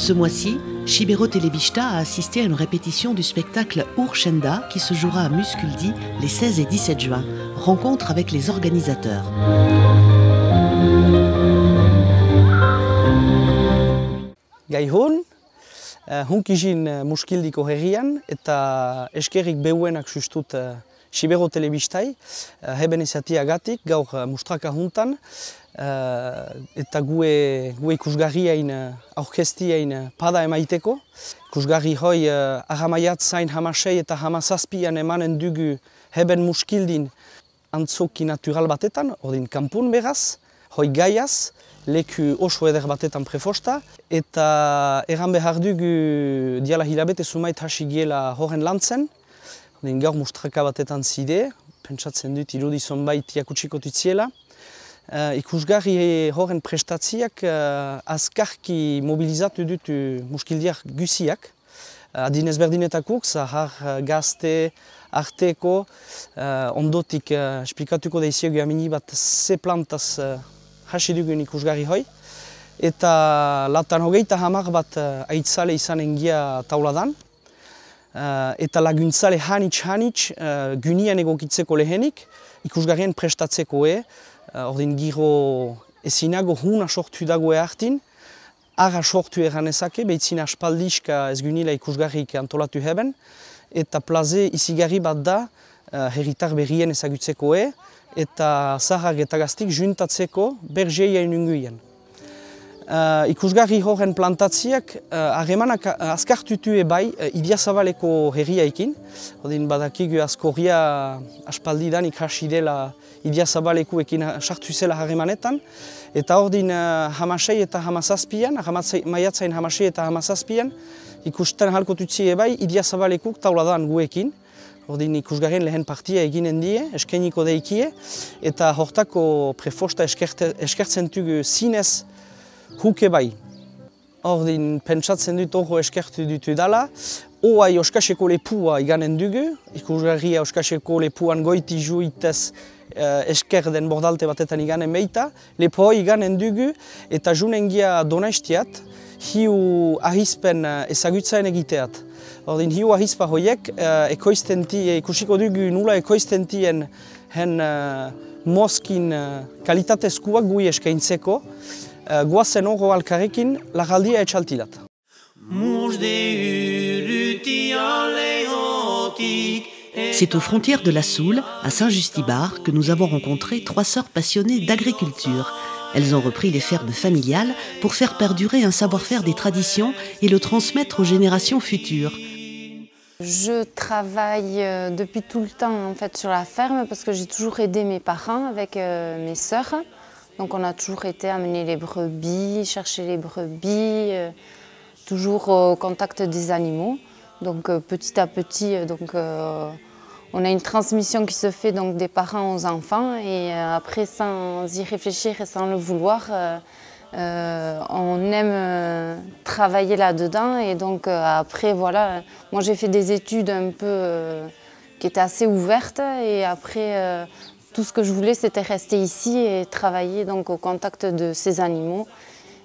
Ce mois-ci, Chibero Telebista a assisté à une répétition du spectacle Urshenda qui se jouera à Musculdi les 16 et 17 juin. Rencontre avec les organisateurs. Gaihon, hunkizin Muskildiko herrian eta eskerrik beuenak sustut Chibero Telebistai, heben izatiagatik gaur mustraka juntan, eta gue ikusgarriain aurkeztien pada emaiteko. Ikusgarri hoi agamaiat zain hamasei eta hamazazpian emanen dugu heben Muskildin antzoki natural batetan, ordin kanpun beraz, hoi gaiaz, leku oso eder batetan prefosta, eta egan behar dugu diala hilabete sumait hasi giela horren lantzen, ordin gaur mustraka batetan zide, pentsatzen dut irudi zonbait iakutsiko tutziela. Ikusgarri horren prestatziak azkarki mobilizatu dut muskildiak guziak, adin ezberdinetakuk, zahar, gazte, arteko, ondotik esplikatuko daiziegu amini bat ze plantaz hasi dugun ikusgarri hoi. Eta latan hogeita hamar bat aitzale izanen gia tauladan. Eta laguntzale hanitz gunian egokitzeko lehenik, ikusgarrien prestatzeko ordin giro ezinago huna sortu dagoe hartin, ara sortu eganezake, behitzin aspaldiska ez gunila ikusgarrik antolatu heben, eta plaze izigarri bat da herritar berrien ezagutzeko eta zahar eta gaztik juntatzeko bergeia inunguien. Ikusgarri horren plantatziak harremanak azkartutu bai Idiazabaleko herriaikin. Odin badakigu askorria aspaldidanik hasi dela Idiazabalekuekin sartu zela harremanetan. Eta ordin hamasei eta hamazazpian, maiatzain hamasei eta hamazazpian, ikusten halko tutzi bai Idiazabalekuk tauladan guekin. Ordin ikusgarrien lehen partia eginen die, eskeniko deikie, eta hortako prefosta eskertzen dugu zinez huke bai. Ordin pentsatzen dut hori eskertu dutu dala, oai oskaseko lepua iganen dugu, ikusgarria oskaseko lepuan goiti juitez esker den bordalte batetan iganen meita, lepo hoi iganen dugu eta junengia donaistiat, hiu ahispen ezagutzaen egiteat. Ordin hiu ahispa hoiek ikusiko dugu nula ekoiztentien hen moskin kalitatezkuak gui eskaintzeko, goazen horo alkarrekin lagaldia etxaltilat. C'est aux frontières de la Soule, à Saint-Justibar, que nous avons rencontré trois sœurs passionnées d'agriculture. Elles ont repris les fermes familiales pour faire perdurer un savoir-faire des traditions et le transmettre aux générations futures. Je travaille depuis tout le temps en fait, sur la ferme parce que j'ai toujours aidé mes parents avec mes sœurs. Donc on a toujours été amener les brebis, chercher les brebis, toujours au contact des animaux. Donc petit à petit, on a une transmission qui se fait donc, des parents aux enfants et après sans y réfléchir et sans le vouloir, on aime travailler là-dedans et donc après voilà, moi j'ai fait des études un peu qui étaient assez ouvertes et après tout ce que je voulais c'était rester ici et travailler donc au contact de ces animaux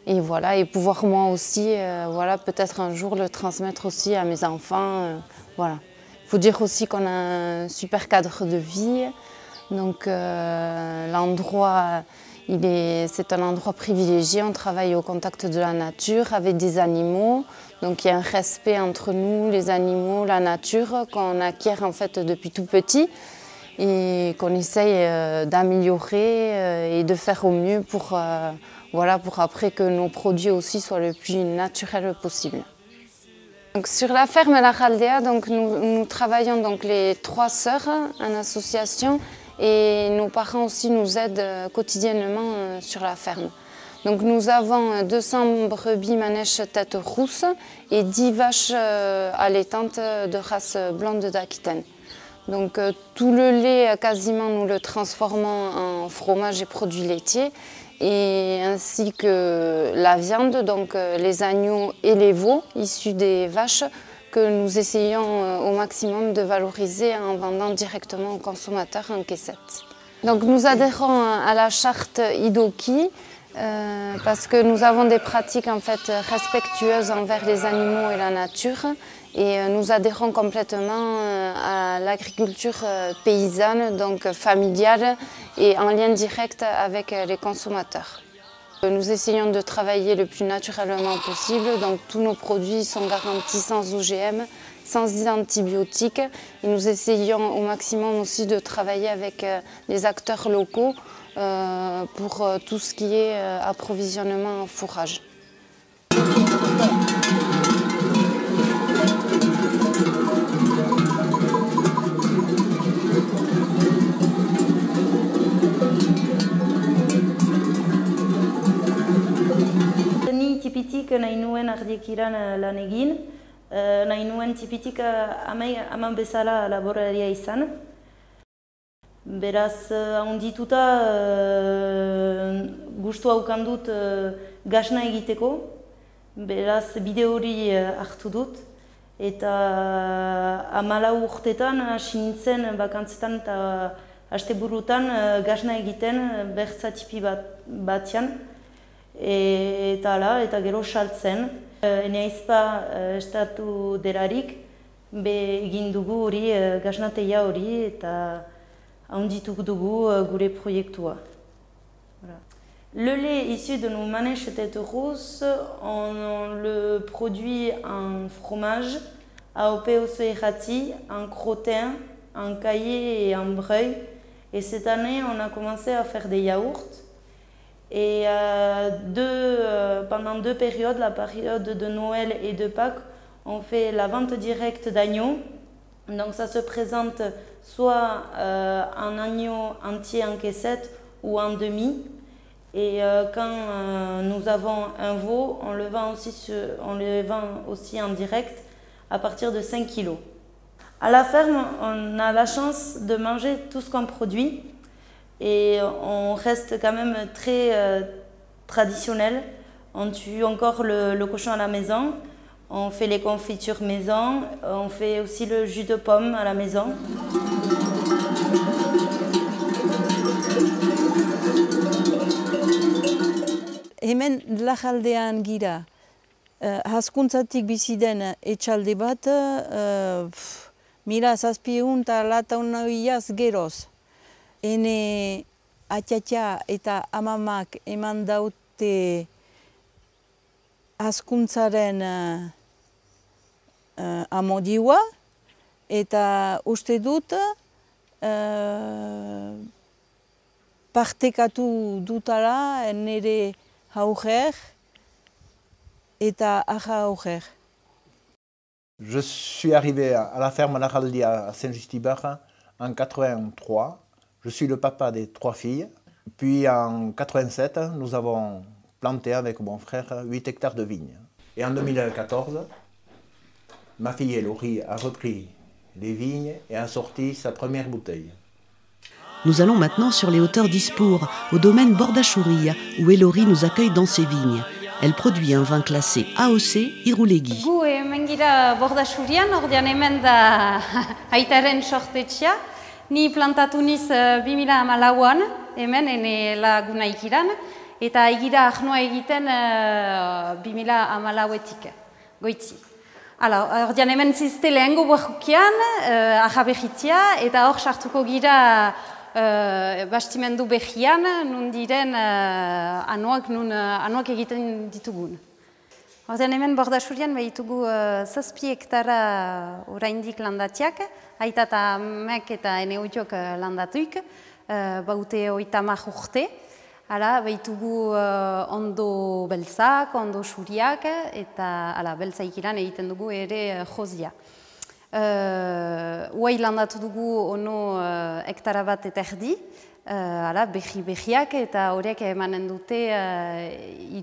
et voilà et pouvoir moi aussi voilà peut-être un jour le transmettre aussi à mes enfants voilà. Il faut dire aussi qu'on a un super cadre de vie donc l'endroit c'est un endroit privilégié, on travaille au contact de la nature avec des animaux. Donc il y a un respect entre nous, les animaux, la nature qu'on acquiert en fait depuis tout petit et qu'on essaye d'améliorer et de faire au mieux pour, voilà, pour après que nos produits aussi soient le plus naturels possible. Donc, sur la ferme La Raldea, donc, nous travaillons donc, les trois sœurs en association. Et nos parents aussi nous aident quotidiennement sur la ferme. Donc nous avons 200 brebis manèches tête rousse et 10 vaches allaitantes de race blonde d'Aquitaine. Donc tout le lait, quasiment, nous le transformons en fromage et produits laitiers, et ainsi que la viande, donc les agneaux et les veaux issus des vaches, que nous essayons au maximum de valoriser en vendant directement aux consommateurs en caissette. Donc nous adhérons à la charte IDOKI Parce que nous avons des pratiques en fait respectueuses envers les animaux et la nature et nous adhérons complètement à l'agriculture paysanne, donc familiale et en lien direct avec les consommateurs. Nous essayons de travailler le plus naturellement possible, donc tous nos produits sont garantis sans OGM, sans antibiotiques et nous essayons au maximum aussi de travailler avec les acteurs locaux pour tout ce qui est approvisionnement en fourrage. Ni tipitik nahi nuen ardiekiran lan egin, nahi nuen tipitik haman bezala laboraria izan. Beraz, handituta gustu haukan dut gasna egiteko, beraz bide hori hartu dut. Eta 14 urtetan hasi nintzen bakantzetan eta asteburutan gasna egiten bertzatipi batean. Eta gero saltzen. Ene aizpa estatu delarik, egin dugu hori gasnateia hori eta handituk dugu gure proiektua. Le lait issu de nos manèches tête rousse, on le produit en fromage, AOP Osso-Errati, en crottin, en caillé et en breuil. Et cette année, on a commencé à faire des yaourts. Et pendant 2 périodes, la période de Noël et de Pâques, on fait la vente directe d'agneaux. Donc ça se présente soit en agneau entier en caissette ou en demi. Et quand nous avons un veau, on le vend aussi en direct à partir de 5 kilos. À la ferme, on a la chance de manger tout ce qu'on produit. Et on reste quand même très traditionnel. On tue encore le cochon à la maison, on fait les confitures maison, on fait aussi le jus de pomme à la maison. Hemen Lajaldean gira, hazkuntzatik bizi den etxalde bat, 1700 geroz. Ene atxatxa eta amamak eman daute hazkuntzaren amodioa eta uste dut partekatu dutala nire hauger eta aja hauger. Je suis arrivé à la ferme Lajaldia à Saint-Just-Ibar en 83. Je suis le papa des 3 filles. Puis en 87, nous avons planté avec mon frère 8 hectares de vignes. Et en 2014, ma fille Elori a repris les vignes et a sorti sa première bouteille. Nous allons maintenant sur les hauteurs d'Ispour, au domaine Bordachouria, où Elori nous accueille dans ses vignes. Elle produit un vin classé AOC Irulegi. Gu hemen gira Bordaxurian, ordean hemen da aitaren sortetxea. Ni plantatu niz 2014an, hemen, ene laguna ikiran, eta egira ahnoa egiten 2014etik, goitzi. Ordean hemen zizte lehengo buajukian, aja behitzia, eta hor sartuko gira bastimendu behian, nun diren anoak egiten ditugun. Ordean hemen Bordaxurian behitugu 7 hektara oraindik landatiak, aita eta mek eta ene oitiok landatuik, baute 30 urte. Behitugu ondo beltzak, ondo xuriak, eta beltzaik iran egiten dugu ere jozia. Huai landatu dugu ono hektara bat eta erdi, behiak eta horiek emanen dute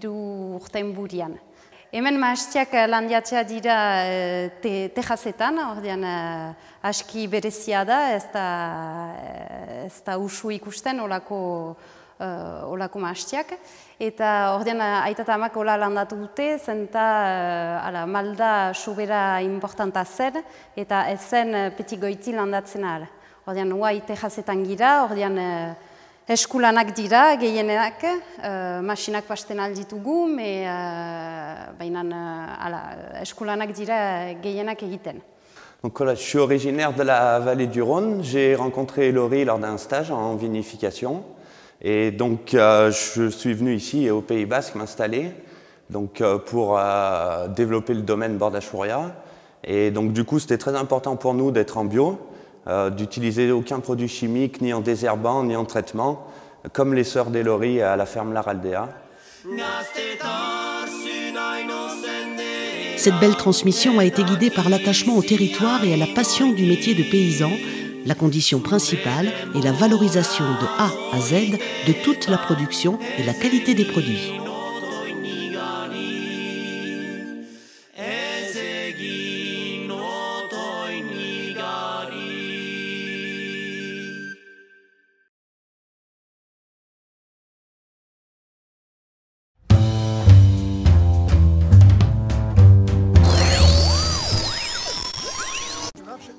3 urtein burian. Hemen maastiak landiatzea dira tejazetan, ordean aski berezia da, ez da usu ikusten olako maastiak. Eta ordean aita eta amak hola landatu dute, zenta malda sobera importanta zen, eta ez zen peti goiti landatzen ahal. Ordean huai tejazetan gira, ordean Eskulanak dira gehienak, masinak pasten alditugu, baina eskulanak dira gehienak egiten. Donc voilà, je suis originaire de la vallée du Rhône. J'ai rencontré Laurie lors d'un stage en vinification. Et donc je suis venu ici au Pays Basque m'installer pour développer le domaine Bordachouria. Et donc du coup, c'était très important pour nous d'être en bio, d'utiliser aucun produit chimique, ni en désherbant, ni en traitement, comme les sœurs des Laurie à la ferme Laraldea. Cette belle transmission a été guidée par l'attachement au territoire et à la passion du métier de paysan. La condition principale est la valorisation de A à Z de toute la production et la qualité des produits.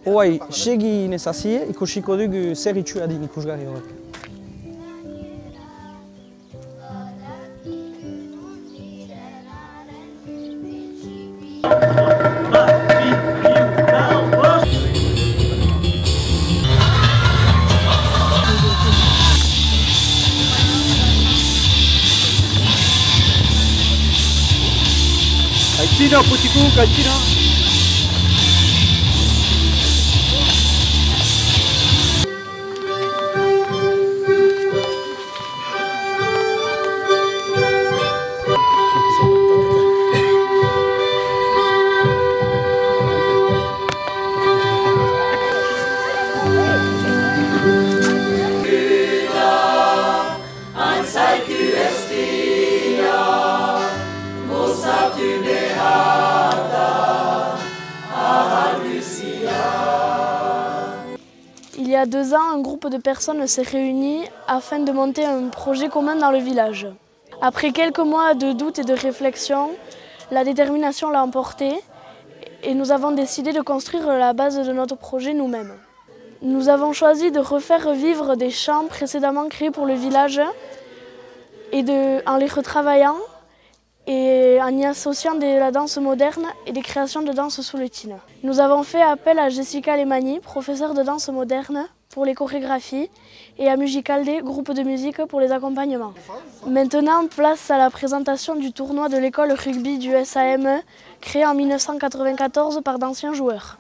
Hoai, segi nezazie, ikusiko dugu zer itxura din ikusgarri horrek. Aitzina, putikuk, aitzina! Il y a 2 ans, un groupe de personnes s'est réuni afin de monter un projet commun dans le village. Après quelques mois de doute et de réflexion, la détermination l'a emporté et nous avons décidé de construire la base de notre projet nous-mêmes. Nous avons choisi de refaire vivre des chants précédemment créés pour le village et en les retravaillant et en y associant de la danse moderne et des créations de danse souletine. Nous avons fait appel à Jessica Lemani, professeure de danse moderne, pour les chorégraphies, et à Musicalde, groupe de musique, pour les accompagnements. Maintenant, place à la présentation du tournoi de l'école rugby du SAME, créé en 1994 par d'anciens joueurs.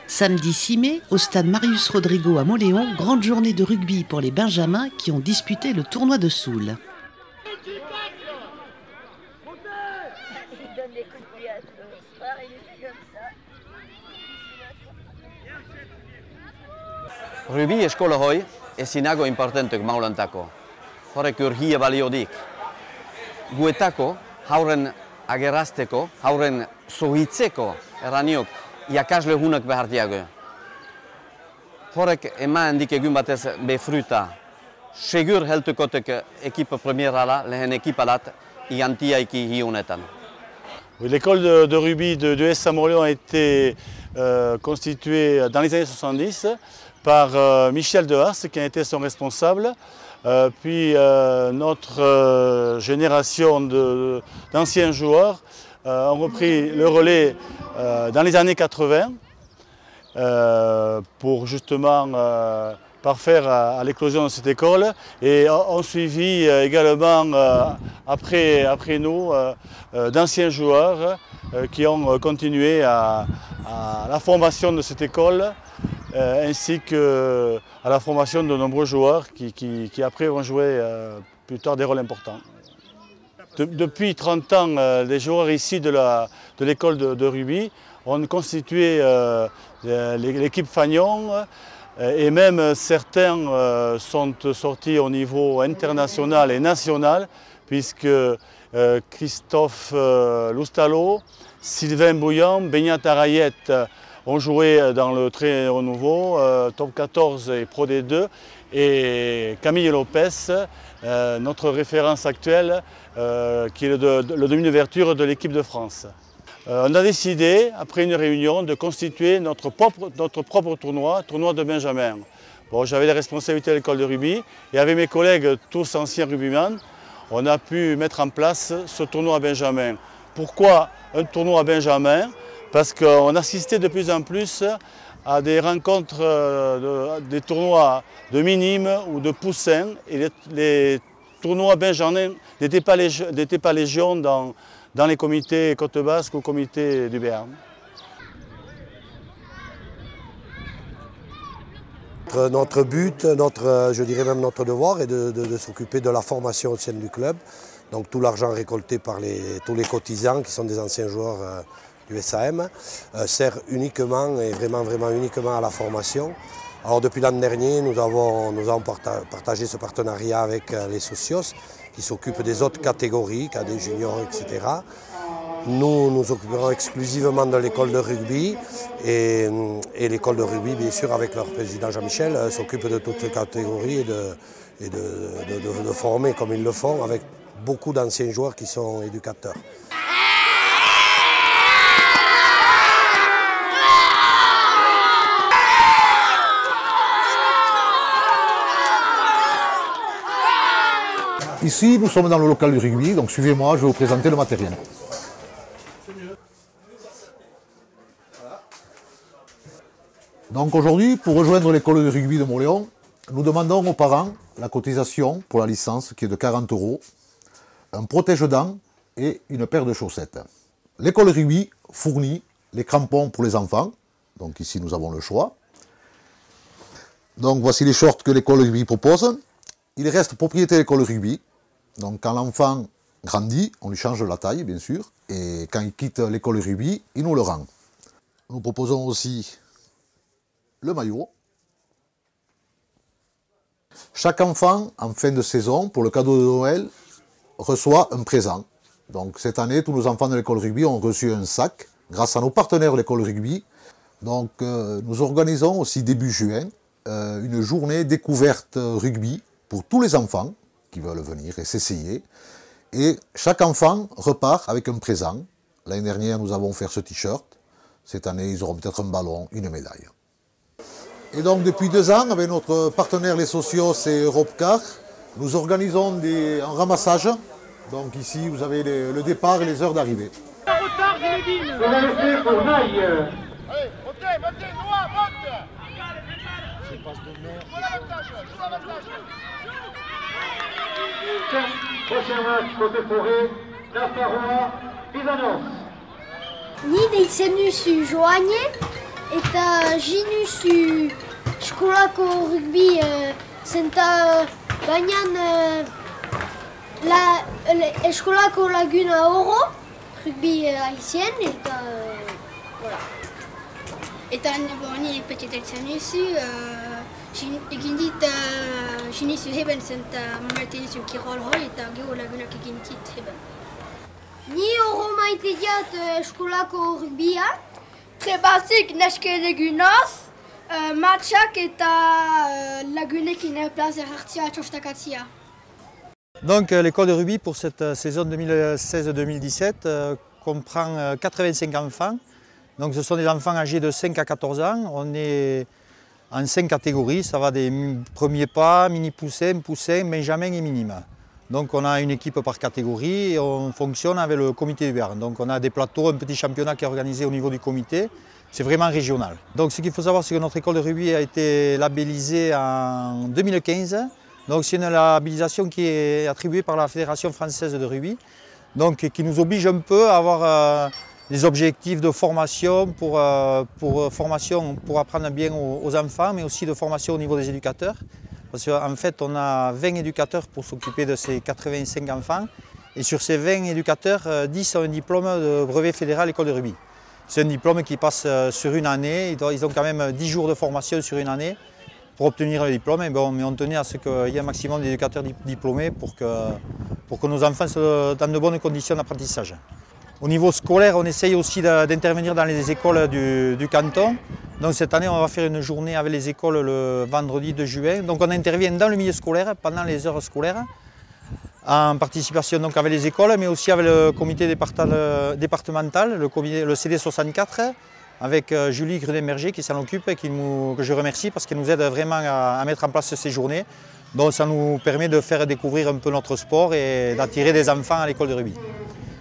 Samedi 6 mai, au stade Marius Rodrigo à Mauléon, grande journée de rugby pour les Benjamins qui ont disputé le tournoi de Soule. Rugby eskola hoi ezinago importantek maulantako. Horrek urgia baliodik. Guetako, hauren agerrazteko, hauren zohitzeko erraniok iakasle hunak behartiago. Horrek eman dik egun batez befruta. Segur heltukotek ekipa premierala, lehen ekipalat, iantiaiki hionetan. L'école de rugby de SA Mauléon a été constituée dans les années 70 par Michel Dehars, qui a été son responsable. Puis notre génération d'anciens joueurs ont repris le relais dans les années 80 pour justement parfaire à l'éclosion de cette école et ont suivi également après nous d'anciens joueurs qui ont continué à la formation de cette école ainsi qu'à la formation de nombreux joueurs qui après vont jouer plus tard des rôles importants. Depuis 30 ans, les joueurs ici de l'école de rugby ont constitué l'équipe Fagnon et même certains sont sortis au niveau international et national puisque Christophe Loustalo, Sylvain Bouillant, Beñat Arayet ont joué dans le très haut niveau, top 14 et Pro D2, et Camille Lopez, notre référence actuelle, qui est le demi-ouverture de l'équipe de France. on a décidé, après une réunion, de constituer notre propre tournoi de Benjamin. Bon, j'avais les responsabilités à l'école de rugby et avec mes collègues, tous anciens rugbyman, on a pu mettre en place ce tournoi à Benjamin. Pourquoi un tournoi à Benjamin? Parce qu'on assistait de plus en plus à des rencontres, des tournois de minimes ou de poussins. Et les tournois Benjamin n'étaient pas légion dans les comités Côte Basque ou comité du Béarn. Notre but, je dirais même notre devoir est de s'occuper de la formation au sein du club. Donc tout l'argent récolté par tous les cotisants qui sont des anciens joueurs du SAM sert uniquement et vraiment uniquement à la formation. Alors depuis l'an dernier, nous avons partagé ce partenariat avec les socios qui s'occupent des autres catégories, cadets, juniors, etc. Nous nous occuperons exclusivement de l'école de rugby et l'école de rugby, bien sûr, avec leur président Jean-Michel, s'occupe de toutes ces catégories et de former comme ils le font avec beaucoup d'anciens joueurs qui sont éducateurs. Ici, nous sommes dans le local du rugby, donc suivez-moi, je vais vous présenter le matériel. Donc aujourd'hui, pour rejoindre l'école de rugby de Mauléon, nous demandons aux parents la cotisation pour la licence qui est de 40 €, un protège-dents et une paire de chaussettes. L'école de rugby fournit les crampons pour les enfants, donc ici nous avons le choix. Donc voici les shorts que l'école de rugby propose. Il reste propriété de l'école de rugby, donc quand l'enfant grandit, on lui change la taille bien sûr, et quand il quitte l'école de rugby, il nous le rend. Nous proposons aussi le maillot. Chaque enfant, en fin de saison, pour le cadeau de Noël, reçoit un présent. Donc cette année, tous nos enfants de l'école rugby ont reçu un sac, grâce à nos partenaires de l'école rugby. Donc nous organisons aussi début juin une journée découverte rugby pour tous les enfants qui veulent venir et s'essayer. Et chaque enfant repart avec un présent. L'année dernière, nous avons fait ce t-shirt. Cette année, ils auront peut-être un ballon, une médaille. Et donc depuis 2 ans, avec notre partenaire les socios et Europcar, nous organisons un ramassage. Donc ici, vous avez le départ et les heures d'arrivée. Prochain match côté forêt, Nafarroa, Bizanos. Ni deitzen duzu Joane eta jinuzu eskolako rugby zenta baina eskolako laguna oro rugby haizien eta voilà. Eta ni petit deitzen duzu egin dit jinizu heben zenta maite duzu kirol hori eta geho lagunak egin dit heben. Ni oro maite diat eskolako rugbia. Trebazik neske lagunaz, matchak eta lagunekin plaza hartzia txostakatzia. Donc l'école de rugby pour cette saison 2016-2017 comprend 85 enfants. Donc ce sont des enfants âgés de 5 à 14 ans. On est en 5 catégories, ça va des premiers pas, mini-poussins, poussins, benjamin et minime. Donc on a une équipe par catégorie et on fonctionne avec le comité du Béarn. Donc on a des plateaux, un petit championnat qui est organisé au niveau du comité. C'est vraiment régional. Donc ce qu'il faut savoir, c'est que notre école de rugby a été labellisée en 2015. Donc c'est une labellisation qui est attribuée par la Fédération française de rugby. Donc qui nous oblige un peu à avoir des objectifs de formation pour apprendre bien aux enfants, mais aussi de formation au niveau des éducateurs. Parce qu'en fait, on a 20 éducateurs pour s'occuper de ces 85 enfants. Et sur ces 20 éducateurs, 10 ont un diplôme de brevet fédéral école de rugby. C'est un diplôme qui passe sur une année. Ils ont quand même 10 jours de formation sur une année pour obtenir le diplôme. Et bon, mais on tenait à ce qu'il y ait un maximum d'éducateurs diplômés pour que nos enfants soient dans de bonnes conditions d'apprentissage. Au niveau scolaire, on essaye aussi d'intervenir dans les écoles du canton. Donc cette année, on va faire une journée avec les écoles le vendredi 2 juin. Donc on intervient dans le milieu scolaire pendant les heures scolaires en participation donc avec les écoles, mais aussi avec le comité départemental, le CD64, avec Julie Grunet-Merger qui s'en occupe et que je remercie parce qu'elle nous aide vraiment à mettre en place ces journées. Donc ça nous permet de faire découvrir un peu notre sport et d'attirer des enfants à l'école de rugby.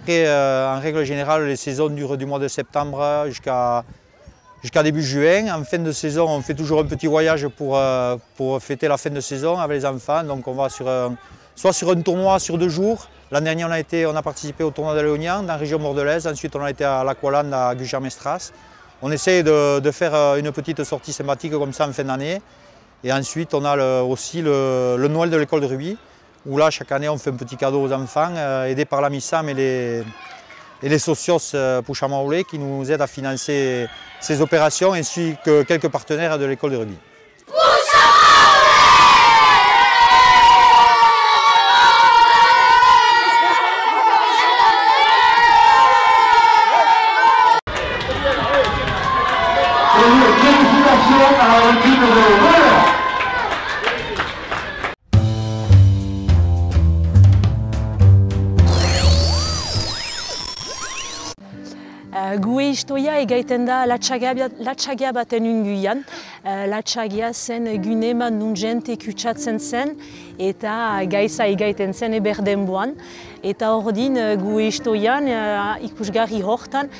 Et, en règle générale, les saisons durent du mois de septembre jusqu'à début juin. En fin de saison, on fait toujours un petit voyage pour fêter la fin de saison avec les enfants. Donc on va soit sur un tournoi sur 2 jours. L'année dernière, on a participé au tournoi de Léognan dans la région bordelaise. Ensuite, on a été à l'Aqualand à Gujan-Mestras. On essaye de faire une petite sortie sympathique comme ça en fin d'année. Et ensuite, on a aussi le Noël de l'école de rugby, où là, chaque année, on fait un petit cadeau aux enfants, aidés par la MISAM et les socios Pouchamaoulé qui nous aident à financer ces opérations, ainsi que quelques partenaires de l'école de rugby. Félicitations à l'équipe de Roller. Gue istoia egaiten da latxagia baten unguian. Latxagia zen guneman nun jente kutsatzen zen eta gaiza egaiten zen eberdenboan. Eta ordin gue istoian ikusgarri hortan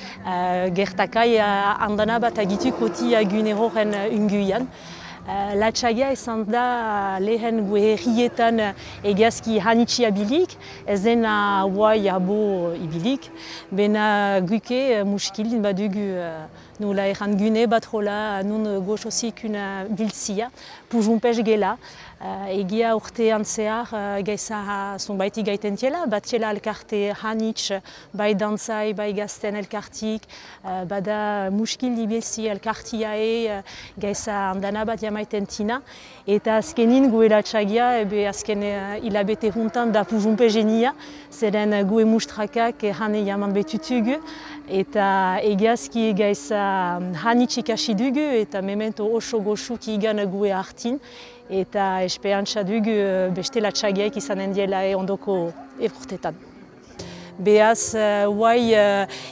gertakai andana bat agitukoti gune horren unguian. Latxagia izan da lehen gue herrietan egazki hanitsi abilik, ez dena guai abo ibilik, bena guke muskil badugu nola erran gune bat hola nun goxosik biltzia, pujumpez gela. Egia urtean zehar gaiza zonbait igaiten tiela, bat tiela elkarte hanitz, bai dantzai, bai gazten elkartik, bada muskil ibilzi elkartiae gaiza andana bat jamaiten tina. Eta azkenin gue latxagia, azken hilabete juntan da pujumpe genia, zeren gue mustrakak hane jaman betutugu, eta egiazki gaiza hanitz ikasi dugu, eta memento oso goxuk igan gue hartin, eta esperantza dugu beste latxagiaik izanen diela ondoko urtetan. Beaz, guai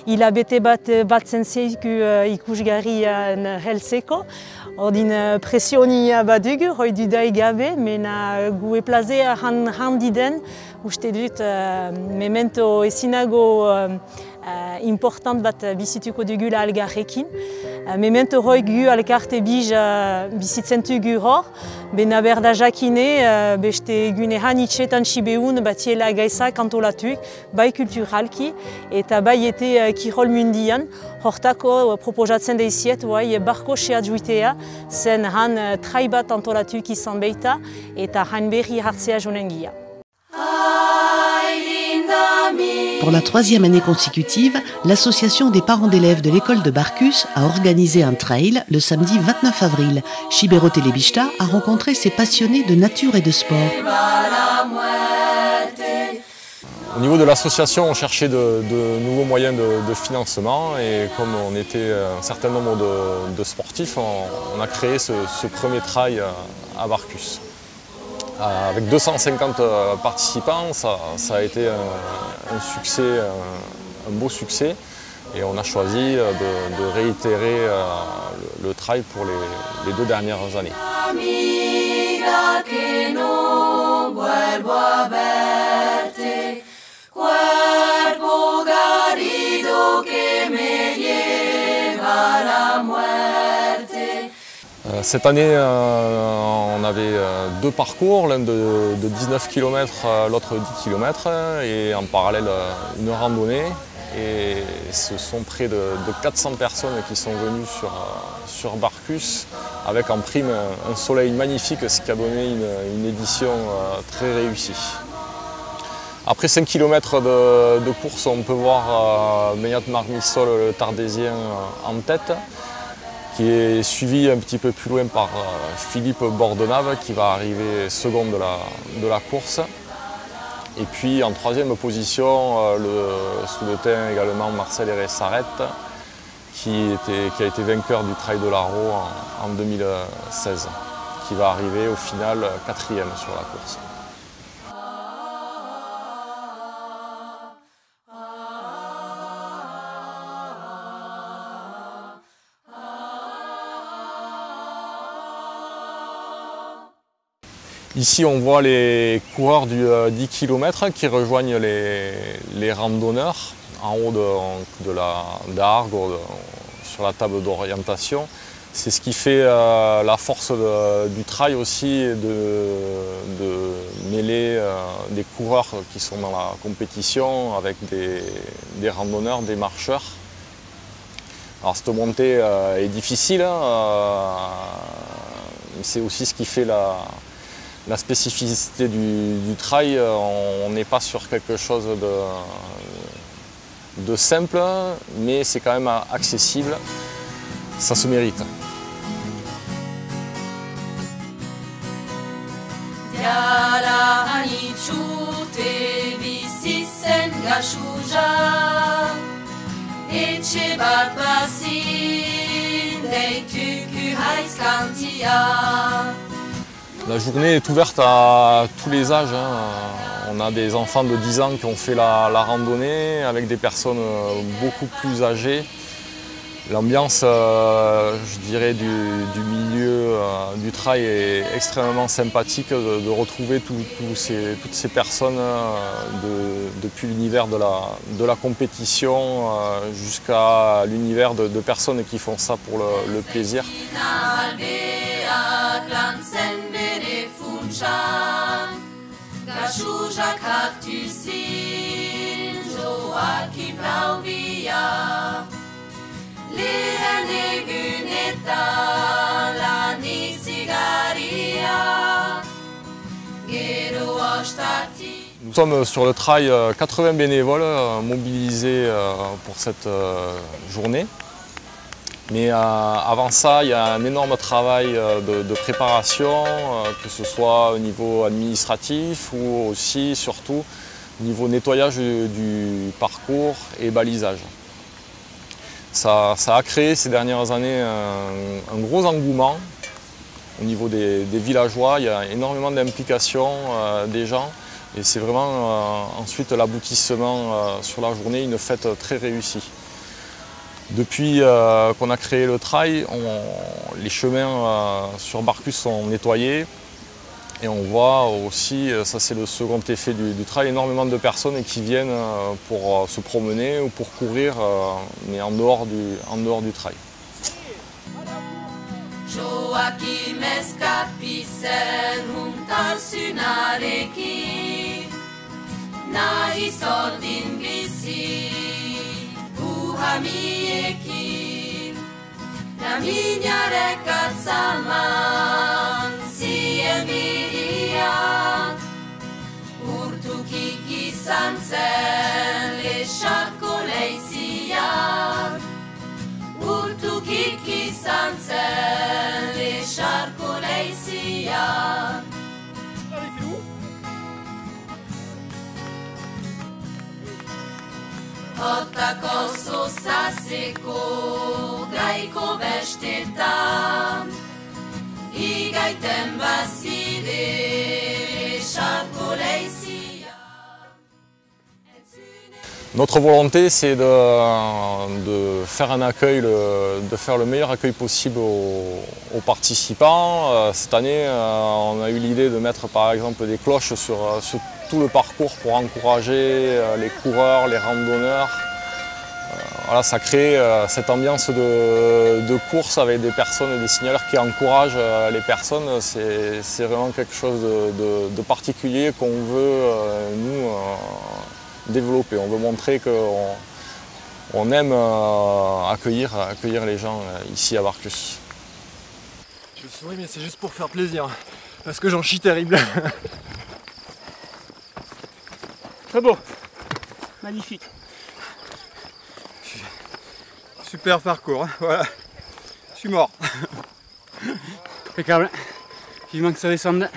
hilabete bat zentziku ikusgarrian heltzeko, ordin presionia badugu, hoi dudai gabe, mena gu eplazea handiden, uste dut memento ezinago important bat bizituko dugula algarrekin. Memento hoi gu alkarte bij bizitzen dugu hor, bena berda jakine beste gune hanitxetan sibeun batiela gaisa kantolatuk, bai kulturalki eta bai ete kirol mundian. Hortako proposatzen daiziet barko seadjuitea zen han trai bat antolatuk izan beita eta han berri hartzea jonengia. Pour la 3e année consécutive, l'association des parents d'élèves de l'école de Barcus a organisé un trail le samedi 29 avril. Chibero Telebista a rencontré ces passionnés de nature et de sport. Au niveau de l'association, on cherchait de nouveaux moyens de financement et comme on était un certain nombre de sportifs, on a créé ce premier trail à Barcus. Avec 250 participants, ça a été un succès, un beau succès et on a choisi de réitérer le trail pour les 2 dernières années. Cette année, on avait 2 parcours, l'un de 19 km, l'autre 10 km, et en parallèle une randonnée. Et ce sont près de 400 personnes qui sont venues sur Barcus, avec en prime un soleil magnifique, ce qui a donné une édition très réussie. Après 5 km de course, on peut voir Meillat Marmissol, le Tardésien, en tête, qui est suivi un petit peu plus loin par Philippe Bordenave, qui va arriver second de la course. Et puis en 3e position, le Souletain également Marcel Héré-Sarrette, qui a été vainqueur du Trail de l'Aro en 2016, qui va arriver au final 4e sur la course. Ici, on voit les coureurs du 10 km qui rejoignent les randonneurs en haut d'Argues, sur la table d'orientation. C'est ce qui fait la force du trail aussi, de mêler des coureurs qui sont dans la compétition avec des randonneurs, des marcheurs. Alors cette montée est difficile, mais c'est aussi ce qui fait la spécificité du trail. On n'est pas sur quelque chose de simple, mais c'est quand même accessible. Ça se mérite. La journée est ouverte à tous les âges. On a des enfants de 10 ans qui ont fait la randonnée avec des personnes beaucoup plus âgées. L'ambiance, je dirais, du milieu du trail est extrêmement sympathique de retrouver toutes ces personnes depuis l'univers de la compétition jusqu'à l'univers de personnes qui font ça pour le plaisir. Nous sommes sur le trail 80 bénévoles mobilisés pour cette journée. Mais avant ça, il y a un énorme travail de préparation, que ce soit au niveau administratif ou aussi, surtout, au niveau nettoyage du parcours et balisage. Ça a créé ces dernières années un gros engouement au niveau des villageois. Il y a énormément d'implication des gens et c'est vraiment ensuite l'aboutissement sur la journée, une fête très réussie. Depuis qu'on a créé le trail, les chemins sur Barcus sont nettoyés et on voit aussi, ça c'est le second effet du trail, énormément de personnes qui viennent pour se promener ou pour courir, mais en dehors du trail. Notre volonté, c'est de faire un accueil, de faire le meilleur accueil possible aux participants. Cette année, on a eu l'idée de mettre par exemple des cloches sur tout le parcours pour encourager les coureurs, les randonneurs. Voilà, ça crée cette ambiance de course avec des personnes, des signaleurs qui encouragent les personnes. C'est vraiment quelque chose de particulier qu'on veut, nous, développer. On veut montrer qu'on aime accueillir les gens ici à Barcus. Je souris, mais c'est juste pour faire plaisir, parce que j'en chie terrible. Très beau, magnifique. Super parcours, hein. Voilà. Je suis mort. Impeccable. Vivement que ça descende.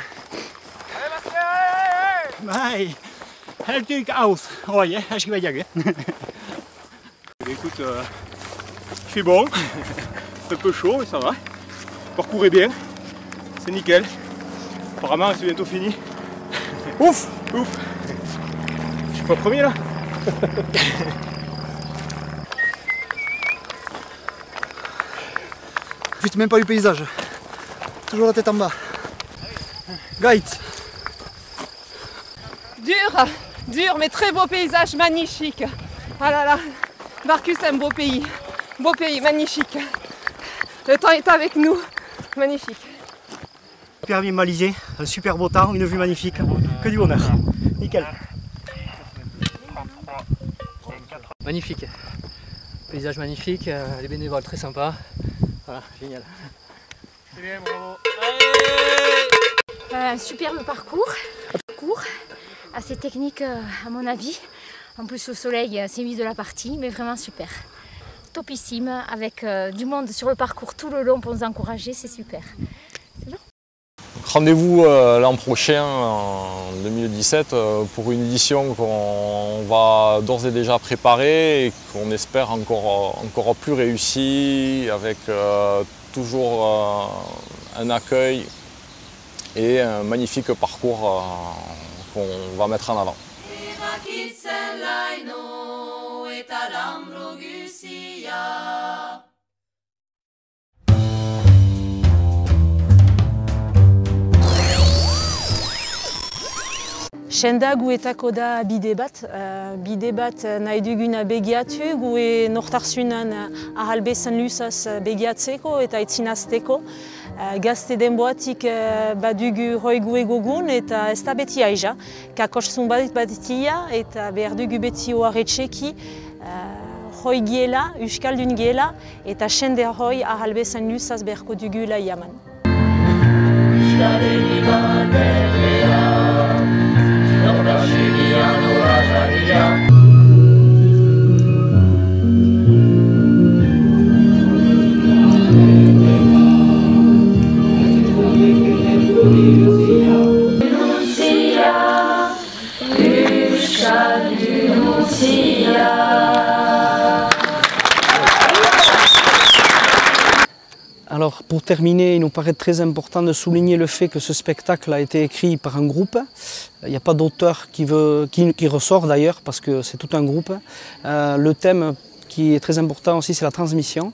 Allez, helt aus. Oj, här ska vi jaga. Écoute, il fait bon, c'est un peu chaud, mais ça va. Le parcours est bien, c'est nickel. Apparemment, c'est bientôt fini. Ouf, ouf. Je suis pas premier là. Je profite même pas du paysage. Toujours la tête en bas. Gaït. Dur, mais très beau paysage, magnifique. Ah là là, Marcus, un beau pays, magnifique. Le temps est avec nous, magnifique. Super bien balisé, un super beau temps, une vue magnifique, que du bonheur. Nickel. Magnifique, paysage magnifique, les bénévoles très sympas. Voilà, génial. C'est bien, bravo. Un superbe parcours assez technique à mon avis. En plus le soleil s'est mis de la partie, mais vraiment super. Topissime, avec du monde sur le parcours tout le long pour nous encourager, c'est super. Rendez-vous l'an prochain, en 2017, pour une édition qu'on va d'ores et déjà préparer et qu'on espère encore plus réussie, avec toujours un accueil et un magnifique parcours qu'on va mettre en avant. Senda guetako da bide bat nahi duguna begiatu, gue nortarsunan ahal bezan luzaz begiatzeko eta itzinazteko. Gazte denboatik badugu hoi gue gogun eta ez da beti aiza. Kakoszun batia eta behar dugu beti oarretxeki hoi giela, euskaldun giela eta sende hoi ahal bezan luzaz beharko dugu laiaman. Alors, pour terminer, il nous paraît très important de souligner le fait que ce spectacle a été écrit par un groupe. Il n'y a pas d'auteur qui ressort d'ailleurs, parce que c'est tout un groupe. Le thème qui est très important aussi, c'est la transmission.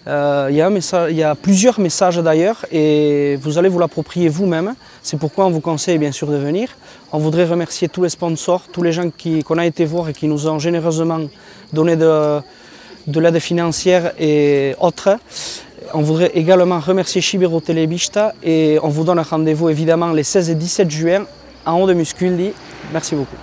Il y a plusieurs messages d'ailleurs, et vous allez vous l'approprier vous-même. C'est pourquoi on vous conseille bien sûr de venir. On voudrait remercier tous les sponsors, tous les gens qu'on a été voir et qui nous ont généreusement donné de l'aide financière et autres. On voudrait également remercier Shibero Telebista et on vous donne rendez-vous évidemment les 16 et 17 juin à Onde Musculdi. Merci beaucoup.